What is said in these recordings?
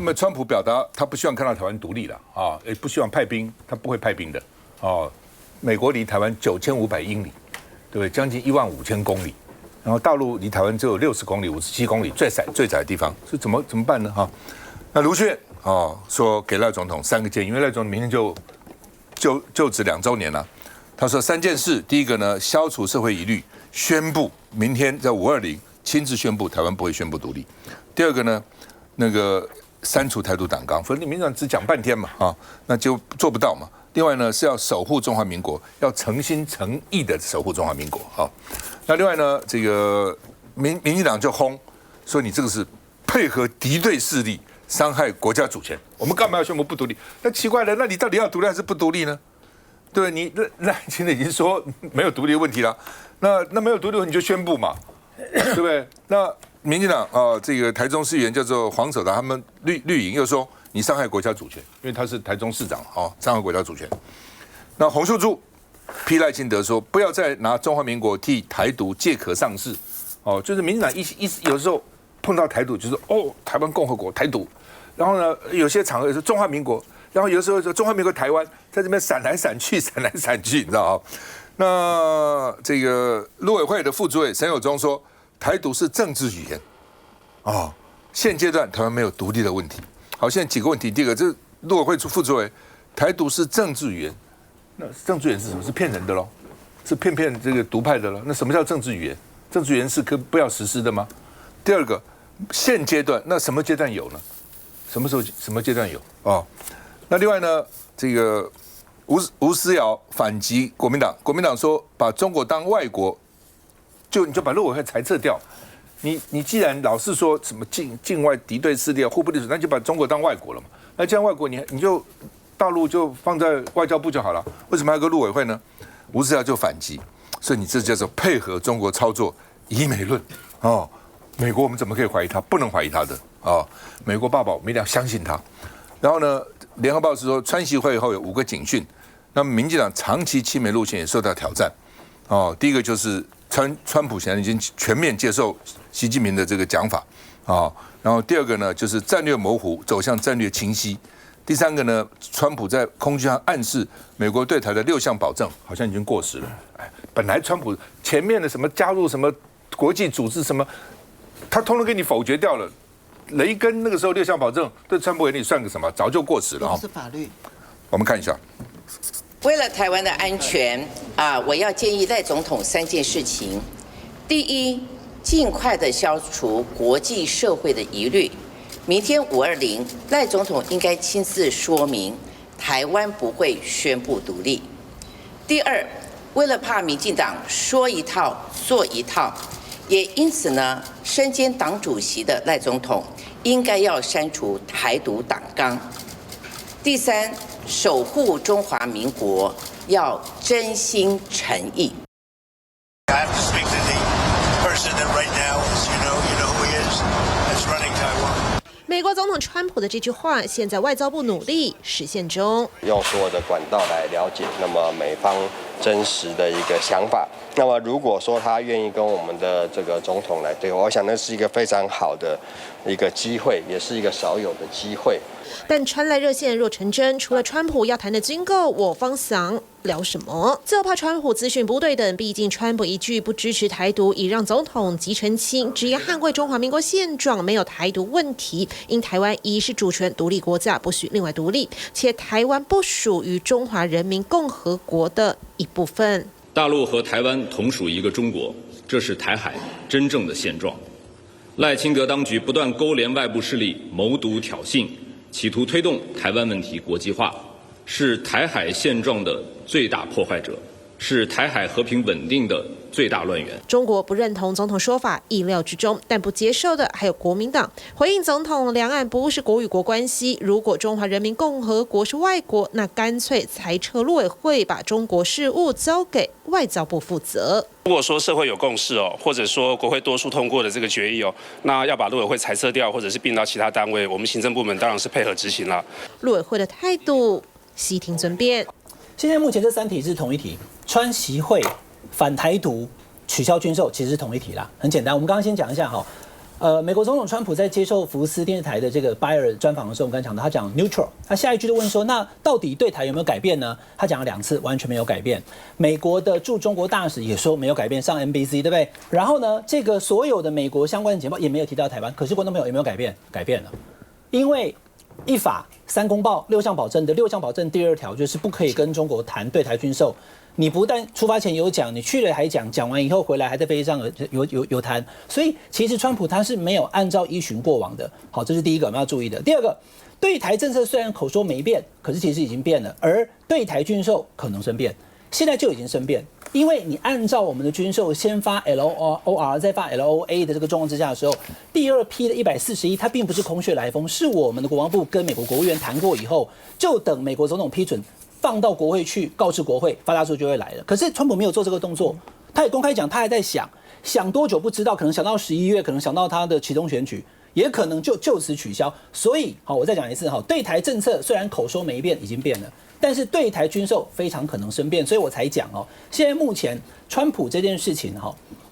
那么川普表达他不希望看到台湾独立了啊，也不希望派兵，他不会派兵的哦。美国离台湾9500英里，对不对？将近15000公里，然后大陆离台湾只有60公里、57公里，最窄的地方，是怎么办呢？哈，那卢秀燕说给赖总统3个建议，因为赖总统明天就职2周年了。他说3件事，第一个呢，消除社会疑虑，宣布明天在520亲自宣布台湾不会宣布独立。第二个呢，那个删除台独党纲，反正你民进党只讲半天嘛，那就做不到嘛。另外呢，是要守护中华民国，要诚心诚意的守护中华民国。那另外呢，这个民进党就轰说你这个是配合敌对势力，伤害国家主权。我们干嘛要宣布不独立？那奇怪了，那你到底要独立还是不独立呢？对，你赖清德已经说没有独立的问题了，那没有独立你就宣布嘛，对不对？那民进党这个台中市议员叫做黄守达，他们绿营又说你伤害国家主权，因为他是台中市长伤害国家主权。那洪秀柱批赖清德说不要再拿中华民国替台独借壳上市，就是民进党有时候碰到台独就是台湾共和国台独，然后呢有些场合也是中华民国。然后有时候说中华民国台湾在这边闪来闪去，你知道那这个陆委会的副主委沈友忠说，台独是政治语言，现阶段台湾没有独立的问题。好，现在几个问题，第一个，这陆委会副主委，台独是政治语言，那政治语言是什么？是骗人的咯，是骗这个独派的咯。那什么叫政治语言？政治语言是不要实施的吗？第二个，现阶段，那什么阶段有呢？什么阶段有那另外呢，这个吴思瑶反击国民党说把中国当外国，你就把陆委会裁撤掉。你既然老是说什么境外敌对势力互不隶属，那就把中国当外国了嘛。那这样外国你就大陆就放在外交部就好了，为什么还有个陆委会呢？吴思瑶就反击，所以你这叫做配合中国操作以美论美国我们怎么可以怀疑他？不能怀疑他的美国爸爸我们一定要相信他。然后呢，联合报是说川习会后有5个警讯，那么民进党长期亲美路线也受到挑战。第一个就是川普现在已经全面接受习近平的这个讲法然后第二个呢就是战略模糊走向战略清晰。第三个呢，川普在空军上暗示美国对台的6项保证好像已经过时了。本来川普前面的什么加入什么国际组织什么，他通通给你否决掉了。雷根那个时候6项保证对川普眼里算个什么？早就过时了是法律。我们看一下。为了台湾的安全我要建议赖总统3件事情。第一，尽快的消除国际社会的疑虑。明天520，赖总统应该亲自说明台湾不会宣布独立。第二，为了怕民进党说一套做一套，也因此呢，身兼党主席的赖总统应该要删除台独党纲。第三，守护中华民国要真心诚意。I have to speak to the person that right now is, you know who he is, that's running Taiwan. 美国总统川普的这句话，现在外交部努力实现中，用所有的管道来了解那么美方真实的一个想法。那么如果说他愿意跟我们的这个总统来对话，我想那是一个非常好的一个机会，也是一个少有的机会。但传来热线若成真，除了川普要谈的军购，我方想聊什么？最后怕川普资讯不对等，毕竟川普一句不支持台独，已让总统急澄清，只要捍卫中华民国现状，没有台独问题。因台湾一是主权独立国家，不许另外独立，且台湾不属于中华人民共和国的一部分。大陆和台湾同属一个中国，这是台海真正的现状。赖清德当局不断勾连外部势力，谋独挑衅，企图推动台湾问题国际化，是台海现状的最大破坏者，是台海和平稳定的最大乱源。中国不认同总统说法，意料之中，但不接受的还有国民党。回应总统，两岸不是国与国关系，如果中华人民共和国是外国，那干脆裁撤陆委会，把中国事务交给外交部负责。如果说社会有共识或者说国会多数通过的这个决议那要把陆委会裁撤掉，或者是并到其他单位，我们行政部门当然是配合执行了。陆委会的态度悉听尊便。现在目前这3题是同一题，川习会、反台独、取消军售，其实是同一题啦。很简单，我们刚刚先讲一下美国总统川普在接受福斯电视台的这个拜尔专访的时候，我们刚才讲到，他讲 neutral， 他下一句就问说，那到底对台有没有改变呢？他讲了2次，完全没有改变。美国的驻中国大使也说没有改变，上 NBC 对不对？然后呢，这个所有的美国相关的情报也没有提到台湾。可是观众朋友有没有改变？改变了，因为一法3公报6项保证的6项保证第2条就是不可以跟中国谈对台军售。你不但出发前有讲，你去了还讲，讲完以后回来还在飞机上有谈，所以其实川普他是没有按照依循过往的。好，这是第一个我们要注意的。第二个，对台政策虽然口说没变，可是其实已经变了，而对台军售可能生变，现在就已经生变。因为你按照我们的军售先发 LOR 再发 LOA 的这个状况之下的时候，第2批的141它并不是空穴来风，是我们的国防部跟美国国务院谈过以后，就等美国总统批准。放到国会去告知国会，发大数就会来了。可是川普没有做这个动作，他也公开讲，他还在想多久不知道，可能想到11月，可能想到他的期中选举，也可能就此取消。所以，好，我再讲一次，对台政策虽然口说没变，已经变了，但是对台军售非常可能生变。所以我才讲现在目前川普这件事情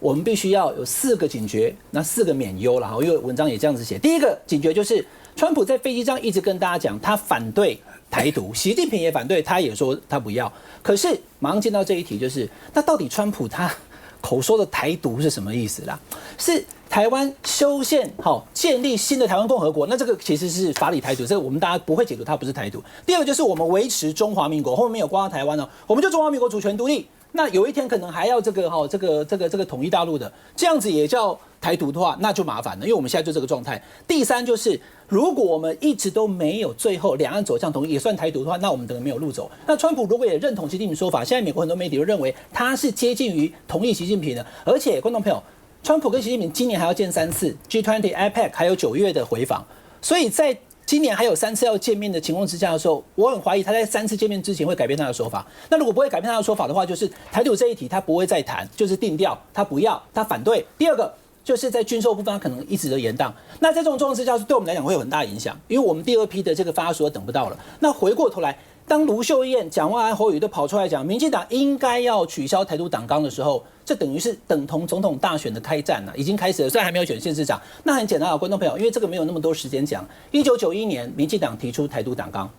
我们必须要有4个警觉，那4个免忧了因为文章也这样子写。第一个警觉就是川普在飞机上一直跟大家讲，他反对台独，习近平也反对，他也说他不要。可是马上见到这一题，就是那到底川普他口说的台独是什么意思啦？是台湾修宪建立新的台湾共和国，那这个其实是法理台独，这个我们大家不会解读它不是台独。第二个就是我们维持中华民国，后面没有挂到台湾我们就中华民国主权独立。那有一天可能还要这个统一大陆的，这样子也叫台独的话，那就麻烦了，因为我们现在就这个状态。第三就是，如果我们一直都没有最后两岸走向统一，也算台独的话，那我们等于没有路走。那川普如果也认同习近平说法，现在美国很多媒体都认为他是接近于同意习近平的，而且观众朋友，川普跟习近平今年还要见3次 G20、APEC， 还有9月的回访，所以在今年还有3次要见面的情况之下的时候，我很怀疑他在3次见面之前会改变他的说法。那如果不会改变他的说法的话，就是台独这一题他不会再谈，就是定调，他不要，他反对。第二个就是在军售部分，他可能一直的延宕。那在这种状况之下，对我们来讲会有很大影响，因为我们第2批的这个发数等不到了。那回过头来，当卢秀燕、蒋万安、侯友宜都跑出来讲，民进党应该要取消台独党纲的时候，这等于是等同总统大选的开战已经开始了。虽然还没有选县市长，那很简单观众朋友，因为这个没有那么多时间讲。1991年，民进党提出台独党纲，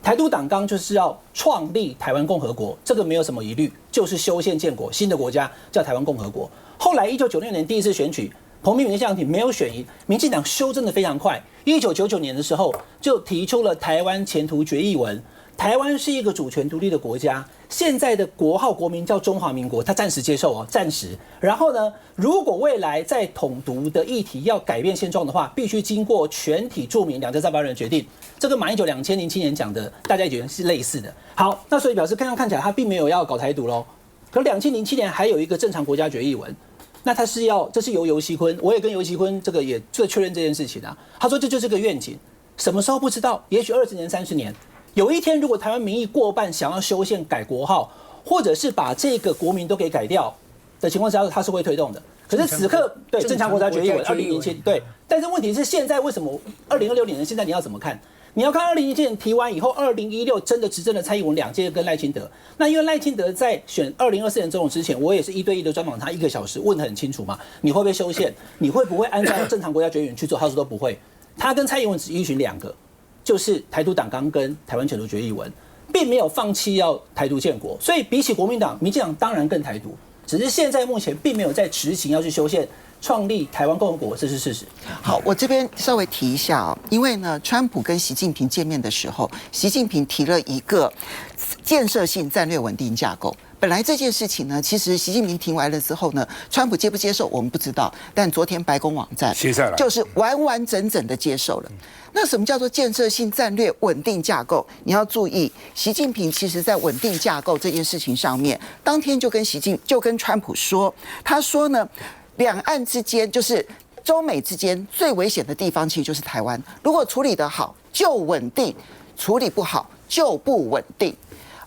台独党纲就是要创立台湾共和国，这个没有什么疑虑，就是修宪建国，新的国家叫台湾共和国。后来1996年第一次选举，彭明敏这样题没有选赢，民进党修正的非常快。1999年的时候就提出了台湾前途决议文。台湾是一个主权独立的国家，现在的国号国名叫中华民国，他暂时接受暂时。然后呢，如果未来在统独的议题要改变现状的话，必须经过全体住民238人决定。这个马英九2007年讲的，大家觉得是类似的。好，那所以表示看起来他并没有要搞台独喽。可2007年还有一个正常国家决议文，那他是这是由游锡堃，我也跟游锡堃这个也确认这件事情他说这就是个愿景，什么时候不知道，也许20年、30年。有一天，如果台湾民意过半想要修宪改国号，或者是把这个国民都给改掉的情况下，他是会推动的。可是此刻，对正常国家决议文2007对，但是问题是现在为什么2026年现在你要怎么看？你要看2017年提完以后，2016真的执政的蔡英文2届跟赖清德。那因为赖清德在选2024年总统之前，我也是1对1的专访他1个小时，问得很清楚嘛，你会不会修宪？你会不会按照正常国家决议文去做？他说都不会。他跟蔡英文只依循2个。就是台独党纲跟台湾前途决议文，并没有放弃要台独建国，所以比起国民党、民进党当然更台独，只是现在目前并没有在执行要去修宪、创立台湾共和国，这是事实。好，我这边稍微提一下因为呢，川普跟习近平见面的时候，习近平提了一个建设性战略稳定架构。本来这件事情呢，其实习近平提完了之后呢，川普接不接受我们不知道，但昨天白宫网站就是完整的接受了。那什么叫做建设性战略稳定架构？你要注意，习近平其实在稳定架构这件事情上面，当天就跟川普说，他说呢，两岸之间就是中美之间最危险的地方，其实就是台湾。如果处理得好就稳定，处理不好就不稳定。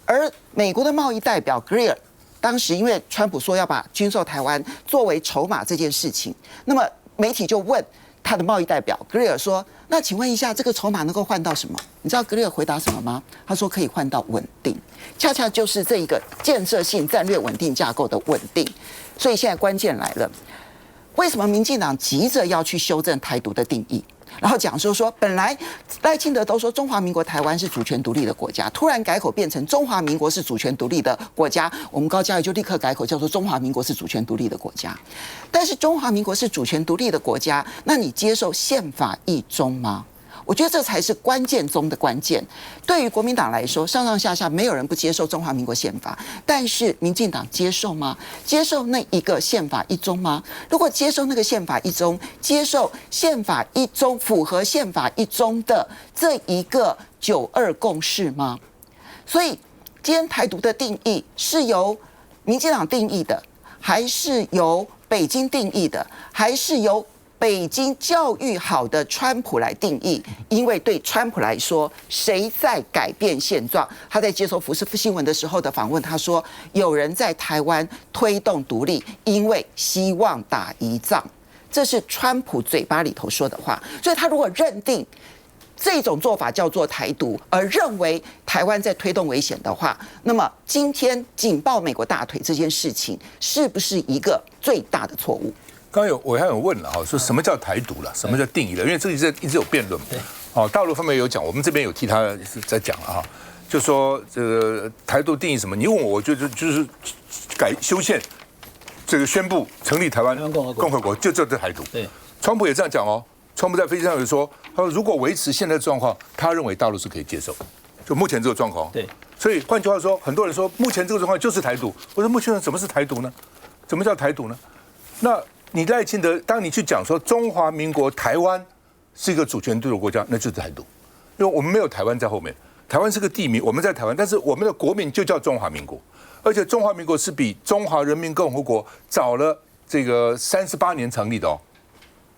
而美国的贸易代表 Greer 当时因为川普说要把军售台湾作为筹码这件事情，那么媒体就问他的贸易代表 Greer 说：“那请问一下，这个筹码能够换到什么？”你知道 Greer 回答什么吗？他说可以换到稳定，恰恰就是这一个建设性战略稳定架构的稳定。所以现在关键来了，为什么民进党急着要去修正台独的定义？然后讲说本来赖清德都说中华民国台湾是主权独立的国家，突然改口变成中华民国是主权独立的国家，我们高嘉瑜就立刻改口叫做中华民国是主权独立的国家。但是中华民国是主权独立的国家，那你接受宪法一中吗？我觉得这才是关键中的关键。对于国民党来说，上上下下没有人不接受中华民国宪法，但是民进党接受吗？接受那一个宪法一中吗？如果接受那个宪法一中，接受宪法一中符合宪法一中的这一个9·2共识吗？所以今天台独的定义是由民进党定义的，还是由北京定义的，还是由北京教育好的川普来定义？因为对川普来说，谁在改变现状？他在接受福斯新闻的时候的访问，他说有人在台湾推动独立，因为希望打一仗，这是川普嘴巴里头说的话。所以他如果认定这种做法叫做台独，而认为台湾在推动危险的话，那么今天紧抱美国大腿这件事情，是不是一个最大的错误？刚刚我还有问了哈，说什么叫台独了，什么叫定义了？因为这个一直有辩论嘛。哦，大陆方面有讲，我们这边有替他在讲了哈，就说这个台独定义什么？你问我，我觉得就是修宪，这个宣布成立台湾共和国，就这是台独。对，川普也这样讲哦。川普在飞机上有说，他说如果维持现在的状况，他认为大陆是可以接受，就目前这个状况。对，所以换句话说，很多人说目前这个状况就是台独。我说目前什么是台独呢？什么叫台独呢？那你赖清德，当你去讲说中华民国台湾是一个主权独立的国家，那就是台独，因为我们没有台湾在后面，台湾是个地名，我们在台湾，但是我们的国名就叫中华民国，而且中华民国是比中华人民共和国早了这个38年成立的哦。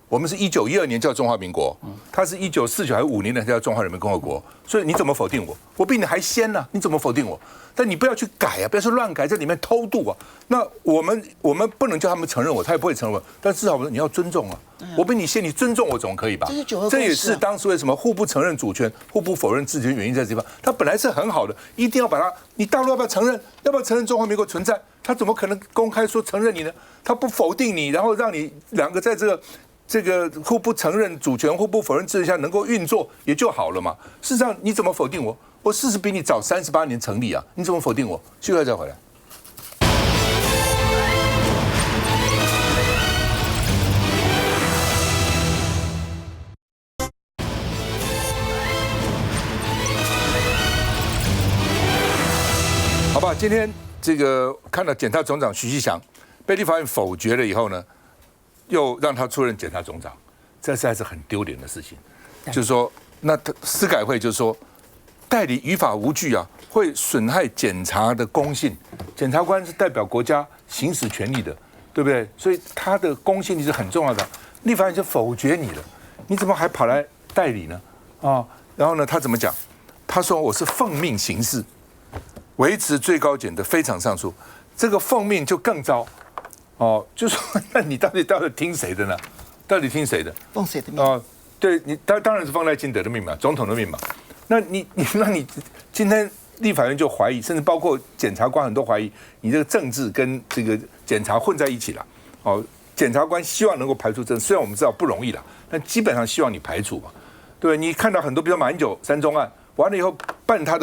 我们是1912年叫中华民国，它是1949还是5年的叫中华人民共和国，所以你怎么否定我？我比你还先呢，你怎么否定我？但你不要去改啊，不要说乱改，在里面偷渡啊。那我们不能叫他们承认我，他也不会承认我，但至少你要尊重啊。我比你先，你尊重我总可以吧？这也是当时为什么互不承认主权、互不否认自己的原因在这地方。它本来是很好的，一定要把它，你大陆要不要承认？要不要承认中华民国存在？他怎么可能公开说承认你呢？他不否定你，然后让你两个在这个互不承认主权、互不否认制度下能够运作也就好了嘛。事实上，你怎么否定我？我事实比你早38年成立啊，你怎么否定我？休息再回来。好吧，今天这个看到检察总长徐锡祥被立法院否决了以后呢，又让他出任检察总长，这实在是很丢脸的事情。就是说，那司改会就是说，代理于法无据啊，会损害检察的公信。检察官是代表国家行使权力的，对不对？所以他的公信力是很重要的。立法院就否决你了，你怎么还跑来代理呢？啊，然后呢，他怎么讲？他说我是奉命行事，维持最高检的非常上诉。这个奉命就更糟。哦，就说那你到底听谁的呢？到底听谁的？奉谁的命？哦，对你当然是奉赖清德的命嘛，总统的命嘛。那你今天立法院就怀疑，甚至包括检察官很多怀疑你这个政治跟这个检察混在一起了。哦，检察官希望能够排除政治，虽然我们知道不容易了，但基本上希望你排除嘛。对，你看到很多，比如马英九3中案完了以后，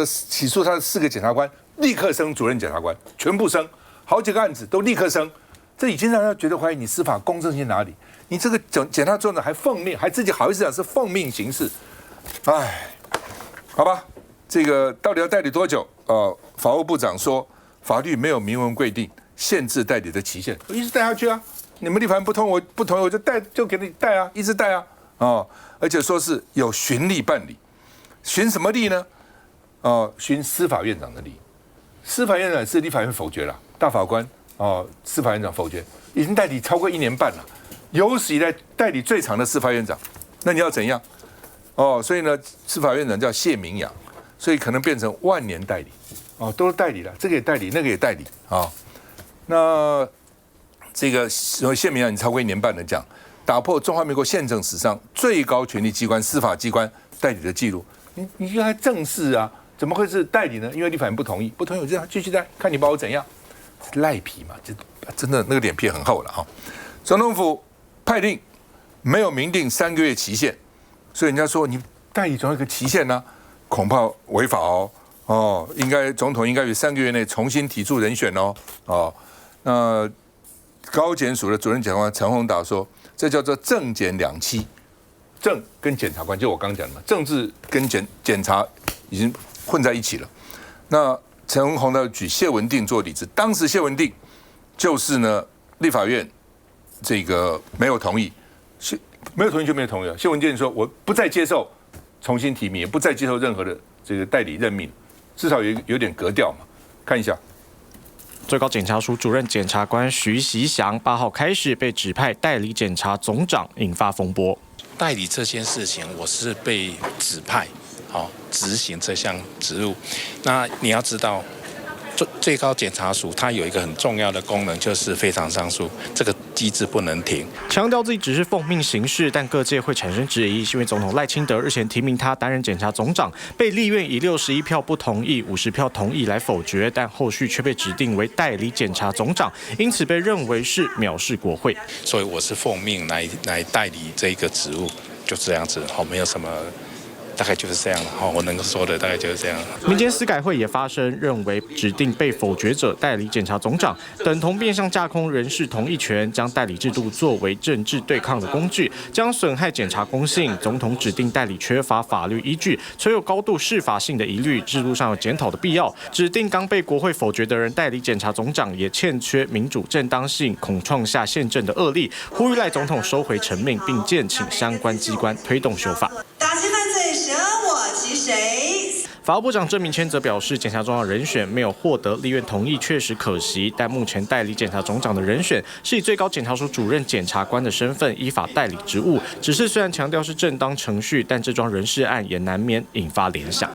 起诉他的4个检察官立刻升主任检察官，全部升，好几个案子都立刻升。这已经让人觉得怀疑你司法公正性哪里？你这个检察总长还奉命，还自己好意思讲是奉命行事，哎，好吧，这个到底要代理多久？法务部长说法律没有明文规定限制代理的期限，我一直带下去啊。你们立法院不同意，我就给你带啊，一直带啊，哦，而且说是有循例办理，循什么例呢？循司法院长的例，司法院长是立法院否决了，大法官。司法院长否决，已经代理超过1年半了，有史以来代理最长的司法院长，那你要怎样？所以呢，司法院长叫谢明阳，所以可能变成万年代理，都是代理了，这个也代理，那个也代理啊。那这个谢明阳，你超过1年半的讲，打破中华民国宪政史上最高权力机关司法机关代理的记录，你应该正式啊，怎么会是代理呢？因为立法院不同意，我这样继续代，看你把我怎样。赖皮嘛，就真的那个脸皮很厚了哈。总统府派令没有明定3个月期限，所以人家说你代理总有一个期限呢、恐怕违法哦。总统应该于3个月内重新提出人选哦。那高检署的主任检察官陈宏达说，这叫做政检两栖，政跟检察官就我刚讲的嘛，政治跟检察已经混在一起了。那陈宏达举谢文定做例子，当时谢文定就是呢立法院这个没有同意，没有同意就没有同意了。谢文定说我不再接受重新提名，也不再接受任何的这个代理任命，至少有点格调嘛。看一下。最高检察署主任检察官徐习祥8号开始被指派代理检察总长，引发风波。代理这件事情，我是被指派，执行这项职务。那你要知道，最高检察署它有一个很重要的功能，就是非常上诉，这个机制不能停。强调自己只是奉命行事，但各界会产生质疑，是因为总统赖清德日前提名他担任检察总长，被立院以61票不同意、50票同意来否决，但后续却被指定为代理检察总长，因此被认为是藐视国会。所以我是奉命来代理这个职务，就这样子，没有什么。大概就是这样了，我能够说的大概就是这样。民间司改会也发声，认为指定被否决者代理检察总长，等同变相架空人事同意权，将代理制度作为政治对抗的工具，将损害检察公信。总统指定代理缺乏法律依据，存有高度适法性的疑虑，制度上有检讨的必要。指定刚被国会否决的人代理检察总长，也欠缺民主正当性，恐创下宪政的恶例。呼吁赖总统收回成命，并建请相关机关推动修法。打击犯罪，舍我其谁？法务部长郑明谦则表示，检察总长人选没有获得立院同意，确实可惜。但目前代理检察总长的人选是以最高检察署主任检察官的身份依法代理职务。只是虽然强调是正当程序，但这桩人事案也难免引发联想。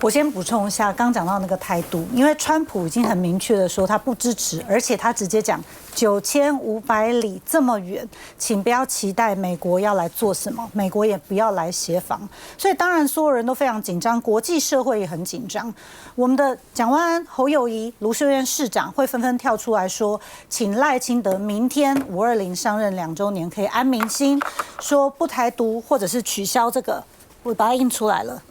我先补充一下，刚讲到那个态度，因为川普已经很明确的说他不支持，而且他直接讲9500里这么远，请不要期待美国要来做什么，美国也不要来协防。所以当然所有人都非常紧张，国际社会也很紧张。我们的蒋万安、侯友宜、卢秀燕市长会纷纷跳出来说，请赖清德明天520上任2周年可以安民心，说不台独或者是取消这个，我把它印出来了。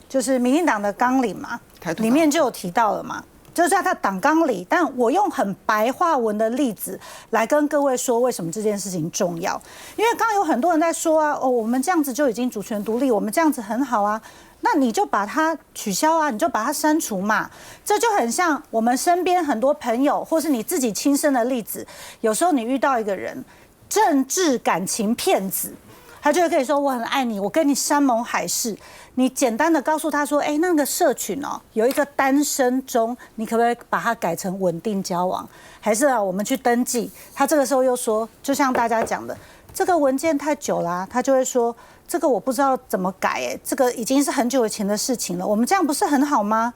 就是民进党的纲领嘛，里面就有提到了嘛，就是在他党纲里。但我用很白话文的例子来跟各位说，为什么这件事情重要？因为刚刚有很多人在说啊，我们这样子就已经主权独立，我们这样子很好啊，那你就把它取消啊，你就把它删除嘛。这就很像我们身边很多朋友，或是你自己亲身的例子。有时候你遇到一个人，政治感情骗子，他就会跟你说我很爱你，我跟你山盟海誓。你简单的告诉他说，那个社群有一个单身中，你可不可以把它改成稳定交往？还是我们去登记？他这个时候又说，就像大家讲的，这个文件太久啦，他就会说这个我不知道怎么改，这个已经是很久以前的事情了。我们这样不是很好吗？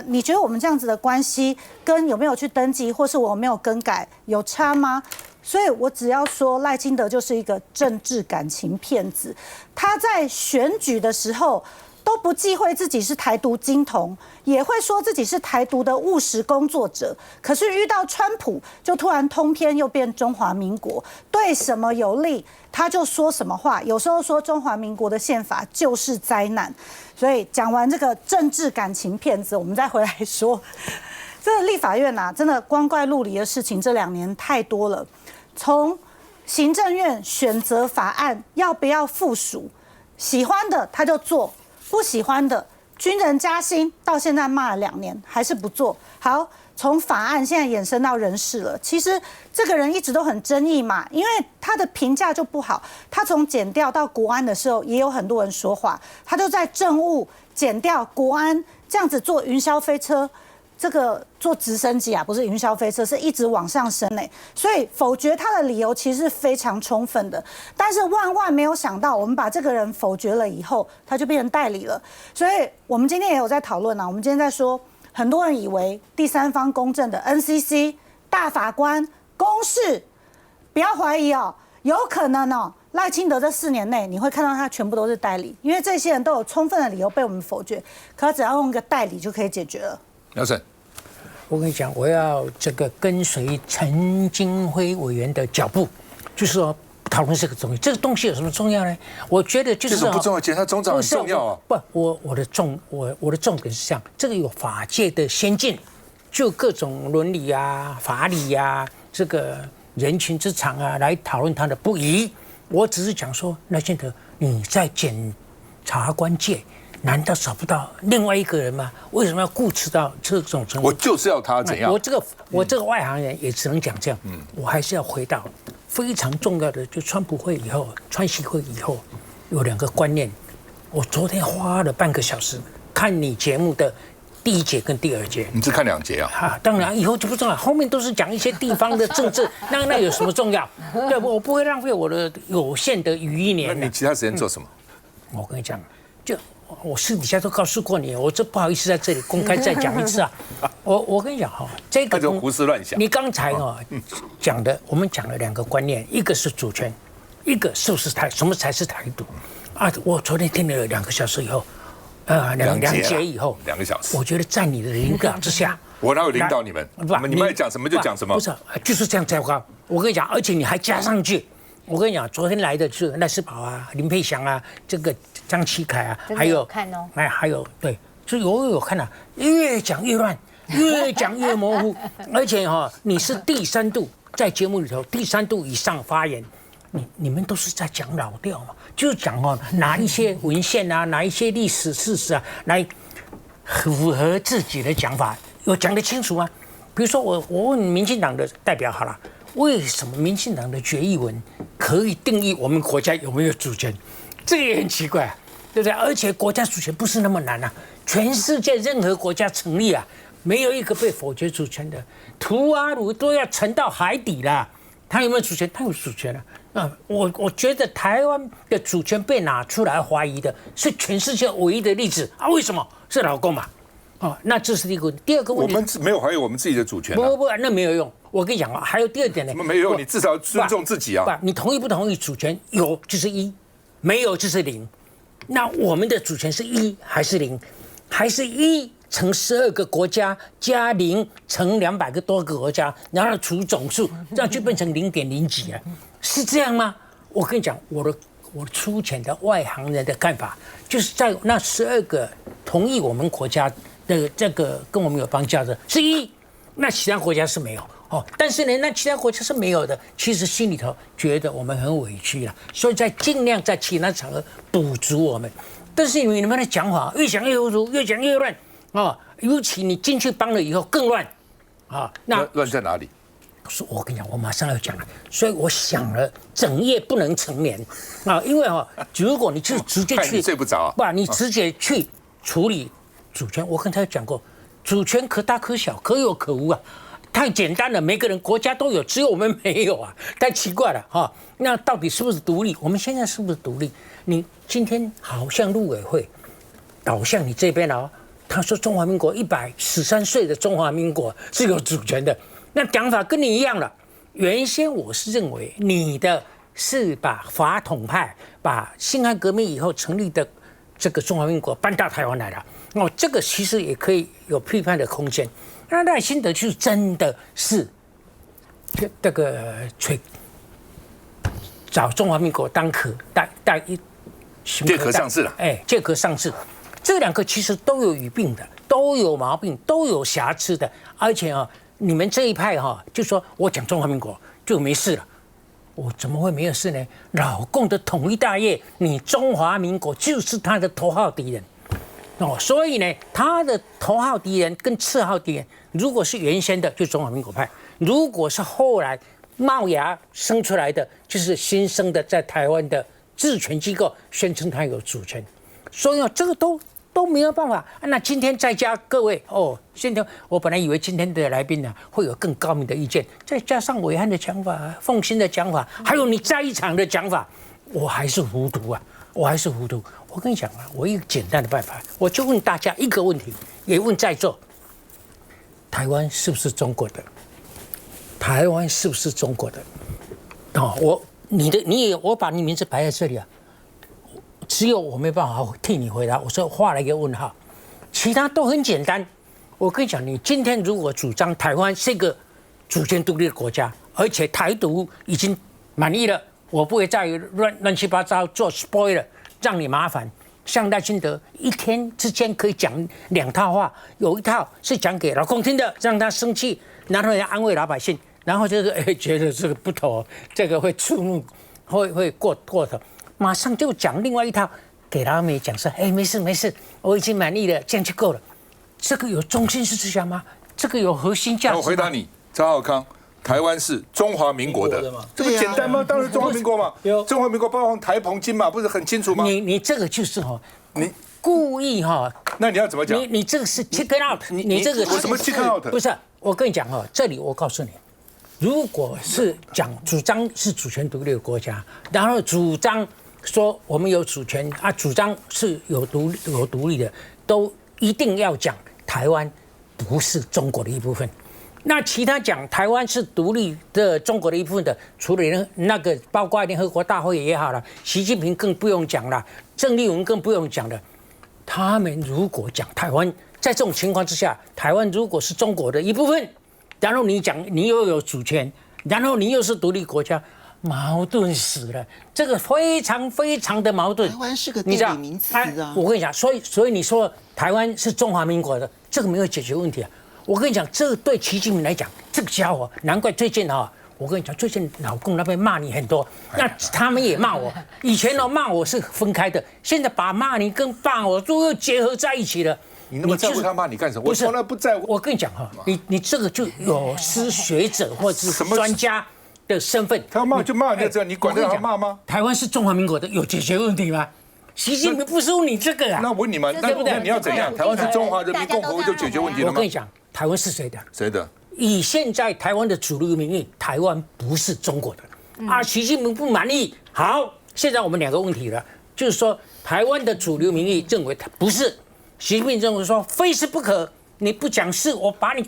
你觉得我们这样子的关系跟有没有去登记，或是我没有更改有差吗？所以我只要说赖清德就是一个政治感情骗子，他在选举的时候都不忌讳自己是台独金童，也会说自己是台独的务实工作者，可是遇到川普就突然通篇又变中华民国，对什么有利他就说什么话，有时候说中华民国的宪法就是灾难。所以讲完这个政治感情骗子，我们再回来说这个立法院真的光怪陆离的事情这2年太多了。从行政院选择法案要不要附属，喜欢的他就做，不喜欢的军人加薪到现在骂了2年还是不做。好，从法案现在衍生到人事了，其实这个人一直都很争议嘛，因为他的评价就不好。他从检调到国安的时候，也有很多人说话，他就在政务、检调、国安这样子做云霄飞车。这个坐直升机不是云霄飞车，是一直往上升所以否决他的理由其实是非常充分的。但是万万没有想到，我们把这个人否决了以后，他就变成代理了。所以我们今天也有在讨论我们今天在说，很多人以为第三方公正的 NCC 大法官公示，不要怀疑有可能赖清德这4年内你会看到他全部都是代理，因为这些人都有充分的理由被我们否决，可只要用一个代理就可以解决了。姚沈，我跟你讲，我要这个跟随陈金辉委员的脚步，就是说讨论这个东西。这个东西有什么重要呢？我觉得就是这种不重要，检察总长很重要啊。不，我的重点是这样，这个有法界的先进，就各种伦理啊、法理啊、这个人情之常啊，来讨论它的不宜。我只是讲说，赖清德你在检察官界。难道找不到另外一个人吗？为什么要固执到这种程度？我就是要他怎样？我这个外行人也只能讲这样。我还是要回到非常重要的，就川普会以后、川习会以后有2个观念。我昨天花了半个小时看你节目的第1节跟第2节。你只看2节啊？当然以后就不重要，后面都是讲一些地方的政治，那有什么重要？对，我不会浪费我的有限的余1年。那你其他时间做什么？我跟你讲，我私底下都告诉过你，我这不好意思在这里公开再讲一次啊。我跟你讲哈，这个就胡思乱想。你刚才讲的，我们讲了2个观念，一个是主权，一个是不是什么才是台独啊？我昨天听了2个小时以后，2节以后2个小时，我觉得在你的领导之下，我哪有领导你们？你们爱讲什么就讲什么，不是就是这样糟糕。我跟你讲，而且你还加上去。我跟你讲，昨天来的就是赖士葆啊、林佩祥啊、这个张启凯啊，还有看哦，还有对，就有看啊，越讲越乱，越讲越模糊，而且你是第3度在节目里头第3度以上发言，你们都是在讲老调嘛，就是讲拿一些文献啊，拿一些历史事实啊来符合自己的讲法，有讲得清楚吗？比如说我问民进党的代表好了。为什么民进党的决议文可以定义我们国家有没有主权？这个也很奇怪啊，对不对？而且国家主权不是那么难啊，全世界任何国家成立啊，没有一个被否决主权的。图阿鲁都要沉到海底了，他有没有主权？他有主权啊。我觉得台湾的主权被拿出来怀疑的是全世界唯一的例子啊。为什么？是老共嘛。那这是第一个问题。第2个问题，我们没有怀疑我们自己的主权。不，那没有用。我跟你讲还有第2点呢。怎么没有用？你至少要尊重自己啊！你同意不同意主权？有就是1，没有就是0。那我们的主权是1还是0？还是1乘12个国家加0乘200个多个国家，然后除总数，这样就变成0.0几啊？是这样吗？我跟你讲，我粗浅的外行人的看法，就是在那12个同意我们国家的这个跟我们有邦交的是1，那其他国家是没有。但是呢，那其他国家是没有的，其实心里头觉得我们很委屈了，所以尽量在其他场合补足我们。但是你们的讲法越讲越糊涂，越讲越乱尤其你进去帮了以后更乱那乱在哪里？我跟你讲，我马上要讲了，所以我想了，整夜不能成眠因为如果你就直接去睡不着你直接去处理主权，我刚才讲过，主权可大可小，可有可无啊。太简单了，每个人国家都有，只有我们没有啊，太奇怪了那到底是不是独立？我们现在是不是独立？你今天好像陆委会倒向你这边他说中华民国113岁的中华民国是有主权的，那讲法跟你一样了。原先我是认为你的是把法统派把辛亥革命以后成立的这个中华民国搬到台湾来了，这个其实也可以有批判的空间。那赖清德就真的是这个找中华民国当借壳上市了，借壳上市，这2个其实都有语病的，都有毛病，都有瑕疵的，而且你们这一派就说我讲中华民国就没事了，我怎么会没有事呢？老共的统一大业，你中华民国就是他的头号敌人。所以呢，他的头号敌人跟次号敌人，如果是原先的，就是中华民国派；如果是后来冒芽生出来的，就是新生的在台湾的治权机构宣称他有主权。所以这个都没有办法。那今天再加各位今天我本来以为今天的来宾呢会有更高明的意见，再加上暐瀚的讲法、凤新的讲法，还有你在一场的讲法，我还是糊涂啊！我跟你讲我一个简单的办法，我就问大家一个问题，也问在座：台湾是不是中国的？台湾是不是中国的？我把你名字排在这里只有我没办法替你回答。我说画了一个问号，其他都很简单。我跟你讲，你今天如果主张台湾是一个主权独立的国家，而且台独已经满意了，我不会再乱七八糟做 spoiler， 让你麻烦。像赖清德一天之间可以讲2套话，有一套是讲给老公听的，让他生气，然后要安慰老百姓，然后就是觉得这个不妥，这个会触怒，会过头，马上就讲另外一套给老美讲说，没事，我已经满意了，这样就够了。这个有中心思想吗？这个有核心价值吗？我回答你，赵浩康，台湾是中华民国的，这不简单吗？当然中华民国嘛，中华民国包含台澎金马，不是很清楚吗？你这个就是你故意那你要怎么讲？你这个是 chicken out， 你这个我什么 chicken out？ 不是，我跟你讲这里我告诉你，如果是主张是主权独立的国家，然后主张说我们有主权啊，主张是有独立的，都一定要讲台湾不是中国的一部分。那其他讲台湾是独立的中国的一部分的，除了那个包括联合国大会也好了，习近平更不用讲了，郑丽文更不用讲了。他们如果讲台湾，在这种情况之下，台湾如果是中国的一部分，然后你讲你又有主权，然后你又是独立国家，矛盾死了，这个非常非常的矛盾。台湾是个地理名词啊！我跟你讲，所以你说台湾是中华民国的，这个没有解决问题啊。我跟你讲，这对习近平来讲，这个家伙难怪最近我跟你讲，最近老共那边骂你很多，那他们也骂我。以前骂我是分开的，现在把骂你跟骂我都又结合在一起了。你那么在乎他骂你干什么？我从来不在乎。我跟你讲你这个就有失学者或者是专家的身份。他骂就骂你这样，你管得他骂吗？台湾是中华民国的，有解决问题吗？习近平不是问你这个啊？那问你们，那你要怎样？台湾是中华人民共和国就解决问题了吗？我跟你讲，台湾是谁的？谁的？以现在台湾的主流民意，台湾不是中国的习近平不满意。好，现在我们2个问题了，就是说台湾的主流民意认为它不是，习近平认为说非是不可，你不讲是，我把你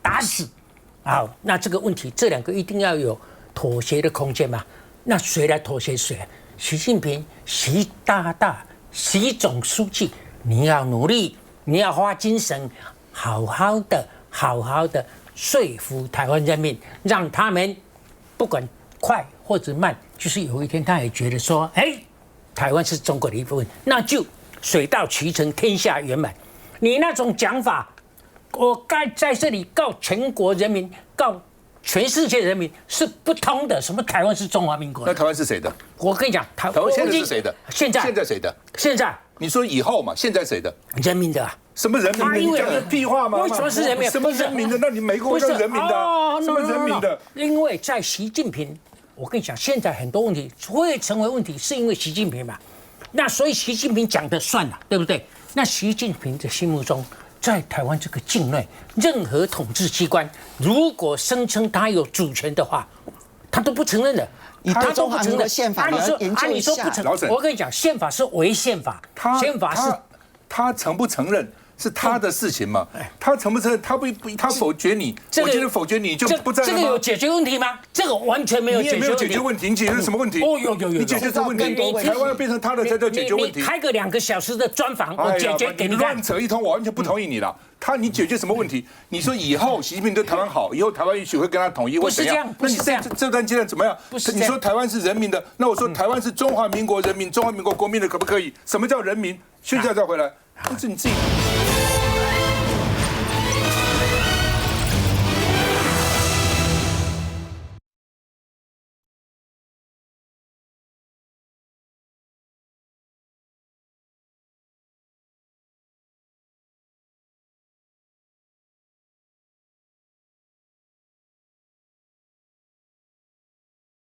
打死。好，那这个问题，这2个一定要有妥协的空间嘛？那谁来妥协谁？习近平、习大大、习总书记，你要努力，你要花精神，好好的说服台湾人民，让他们不管快或者慢，就是有一天他也觉得说，台湾是中国的一部分，那就水到渠成，天下圆满。你那种讲法，我该在这里告全国人民，告全世界人民是不通的。什么台湾是中华民国？那台湾是谁的？我跟你讲，台湾现在是谁的？现在谁的？现在你说以后嘛？现在谁的？人民的。什么人民的？你讲的屁话吗？为什么是人民？什么人民的？那你美国叫人民的？什么人民的？因为在习近平，我跟你讲，现在很多问题会成为问题，是因为习近平嘛。那所以习近平讲的算了，对不对？那习近平的心目中，在台湾这个境内，任何统治机关如果声称他有主权的话，他都不承认的。他都不承认宪法，你说不承认？我跟你讲，宪法是违宪法，宪法是他承不承认是他的事情嘛？他承不承认？他否决你，我今天否决你就不在了吗？这个有解决问题吗？这个完全没有解决问题。你也没有解决问题，你解决什么问题？有。你解决什么问题？台湾要变成他的才叫解决问题。你开个2个小时的专访，我解决给你看。乱扯一通，我完全不同意你了。你解决什么问题？你说以后习近平对台湾好，以后台湾也许会跟他统一或怎样？不是这样。这段阶段怎么样？你说台湾是人民的，那我说台湾是中华民国人民，中华民国国民的，可不可以？什么叫人民？现在再回来，那是你自己。